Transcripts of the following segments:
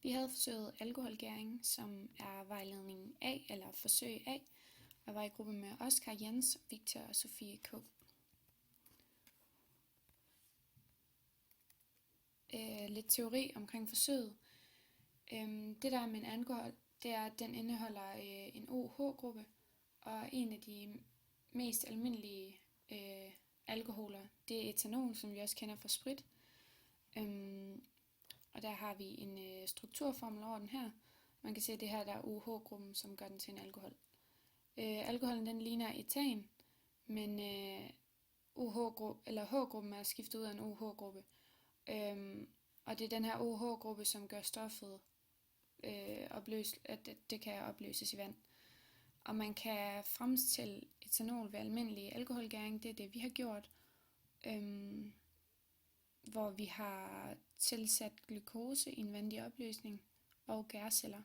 Vi havde forsøget alkoholgæring, som er vejledning A, eller forsøg A, og jeg var i gruppe med Oscar, Jens, Victor og Sofie K. Lidt teori omkring forsøget. Det der med en alkohol, det er, at den indeholder en OH-gruppe, og en af de mest almindelige alkoholer, det er etanol, som vi også kender fra sprit. Og der har vi en strukturformel over den her. Man kan se, at det her der er OH-gruppen, som gør den til en alkohol. Alkoholen den ligner etan, men H-gruppen er skiftet ud af en OH-gruppe. Og det er den her OH-gruppe, som gør stoffet at det kan opløses i vand. Og man kan fremstille etanol ved almindelig alkoholgæring, det er det vi har gjort, hvor vi har tilsat glukose i en vandig opløsning og gærceller.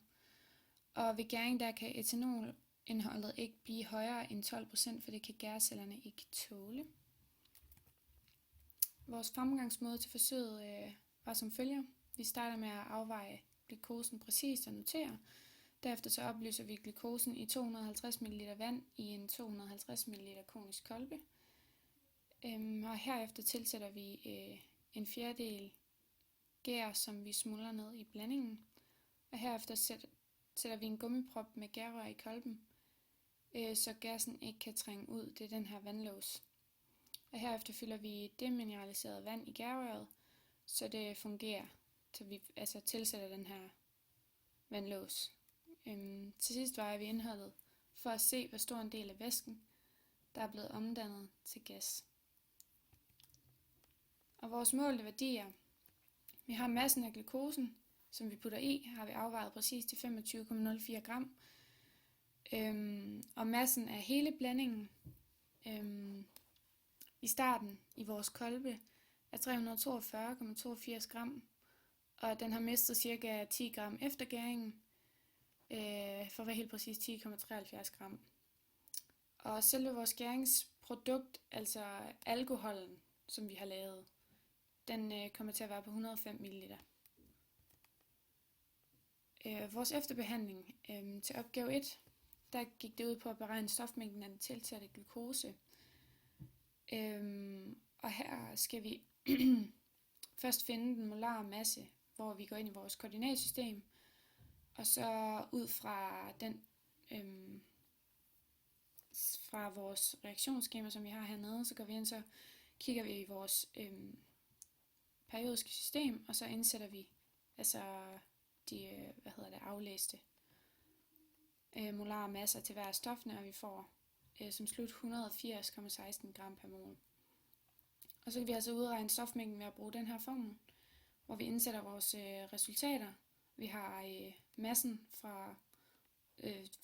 Og ved gæring der kan etanolindholdet ikke blive højere end 12%, for det kan gærcellerne ikke tåle. Vores fremgangsmåde til forsøget var som følger. Vi starter med at afveje glukosen præcist og notere. Derefter så opløser vi glukosen i 250 ml vand i en 250 ml konisk kolbe. Og herefter tilsætter vi en fjerdedel gær, som vi smuldrer ned i blandingen. Og herefter sætter vi en gummiprop med gærrør i kolben, så gassen ikke kan trænge ud. Det er den her vandlås. Og herefter fylder vi demineraliseret vand i gærrøret, så det fungerer, så vi tilsætter den her vandlås. Til sidst vejer vi indholdet for at se, hvor stor en del af væsken, der er blevet omdannet til gas. Og vores målte værdier. Vi har massen af glukosen, som vi putter i, har vi afvejet præcis til 25,04 gram. Og massen af hele blandingen i starten i vores kolbe er 342,82 gram, og den har mistet ca. 10 gram efter gæringen, for at være helt præcis 10,73 gram. Og selve vores gæringsprodukt, altså alkoholen, som vi har lavet, den kommer til at være på 105 ml. Vores efterbehandling til opgave 1, der gik det ud på at beregne stofmængden af den tilsatte glukose. Og her skal vi først finde den molare masse, hvor vi går ind i vores koordinatsystem, og så ud fra den fra vores reaktionsskema, som vi har hernede, så går vi ind, så kigger vi i vores periodiske system, og så indsætter vi de aflæste molare masser til hver af stoffene, og vi får som slut 180,16 gram per mol. Og så kan vi altså udregne stofmængden ved at bruge den her formel, hvor vi indsætter vores resultater. Vi har massen fra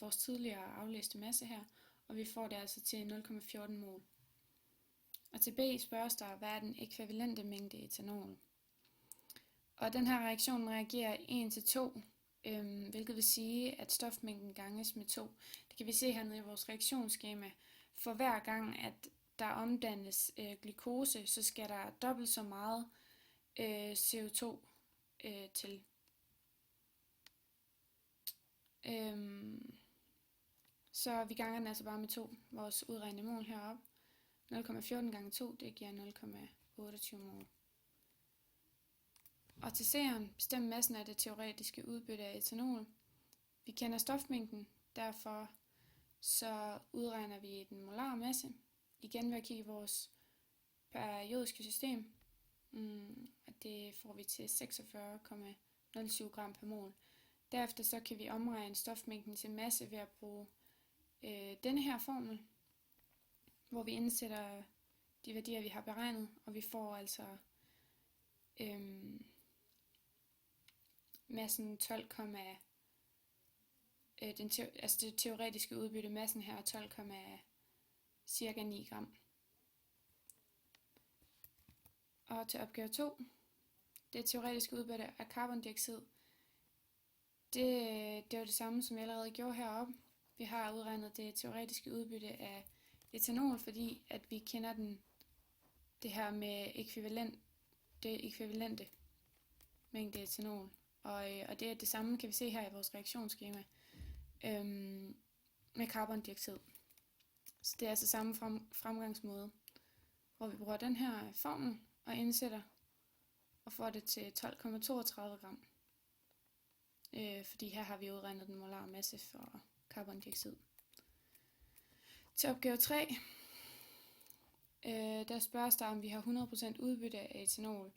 vores tidligere aflæste masse her, og vi får det altså til 0,14 mol. Og til B spørges der, hvad er den ækvivalente mængde etanol? Og den her reaktion reagerer 1-2, hvilket vil sige, at stofmængden ganges med 2. Det kan vi se hernede i vores reaktionsskema. For hver gang, at der omdannes glukose, så skal der dobbelt så meget CO2 til. Så vi ganger den altså bare med 2. Vores udregnede mål heroppe. 0,14 gange 2, det giver 0,28 mol. Og til C'eren, bestem massen af det teoretiske udbytte af etanol. Vi kender stofmængden, derfor så udregner vi den molare masse. Igen ved at kigge i vores periodiske system, og det får vi til 46,07 gram per mol. Derefter så kan vi omregne stofmængden til masse ved at bruge denne her formel, hvor vi indsætter de værdier, vi har beregnet, og vi får altså massen 12, det teoretiske udbytte, massen her er 12,9 gram. Og til opgave 2, det teoretiske udbytte af carbondioxid, det var det samme, som jeg allerede gjorde heroppe. Vi har udregnet det teoretiske udbytte af etanol, fordi at vi kender det her med det ekvivalente mængde etanol. Og det er det samme, kan vi se her i vores reaktionsskema med carbondioxid. Så det er altså samme fremgangsmåde, hvor vi bruger den her formel og indsætter og får det til 12,32 gram. Fordi her har vi udregnet den molare masse for carbondioxid. Til opgave 3, der spørges der, om vi har 100% udbytte af etanol.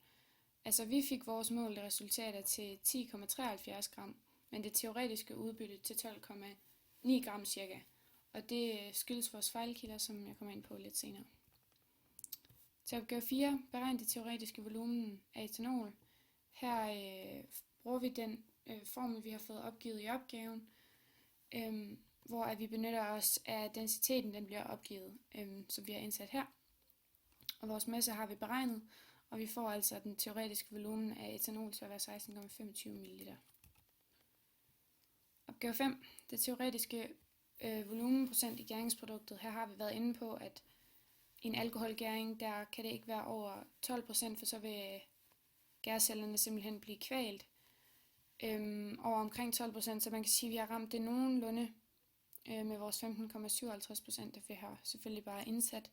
Altså vi fik vores målte resultater til 10,73 gram, men det teoretiske udbytte til 12,9 gram cirka. Og det skyldes vores fejlkilder, som jeg kommer ind på lidt senere. Til opgave 4, beregn det teoretiske volumen af etanol. Her bruger vi den formel, vi har fået opgivet i opgaven, hvor at vi benytter os af densiteten, den bliver opgivet, som vi har indsat her. Og vores masse har vi beregnet, og vi får altså den teoretiske volumen af etanol til at være 16,25 ml. Opgave 5. Det teoretiske volumenprocent i gæringsproduktet. Her har vi været inde på, at i en alkoholgæring, der kan det ikke være over 12%, for så vil gærcellerne simpelthen blive kvalt. Over omkring 12%, så man kan sige, at vi har ramt det nogenlunde med vores 15,57%, at vi har selvfølgelig bare indsat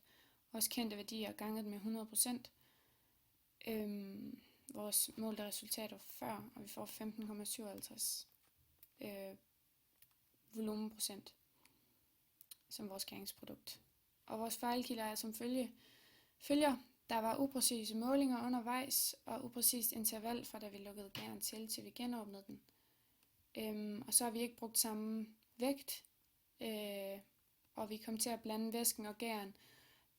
vores kendte værdier og ganget med 100%. Vores målte resultater før, og vi får 15,57 volumenprocent som vores gæringsprodukt. Og vores fejlkilder er som følger. Der var upræcise målinger undervejs, og upræcist interval fra da vi lukkede gæren til vi genåbnede den. Og så har vi ikke brugt samme vægt, og vi kom til at blande væsken og gæren,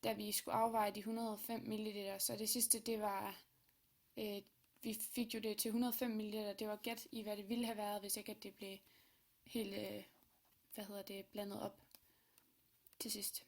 da vi skulle afveje de 105 ml. Så det sidste, det var, vi fik jo det til 105 ml. Det var gæt i, hvad det ville have været, hvis ikke at det blev helt, blandet op til sidst.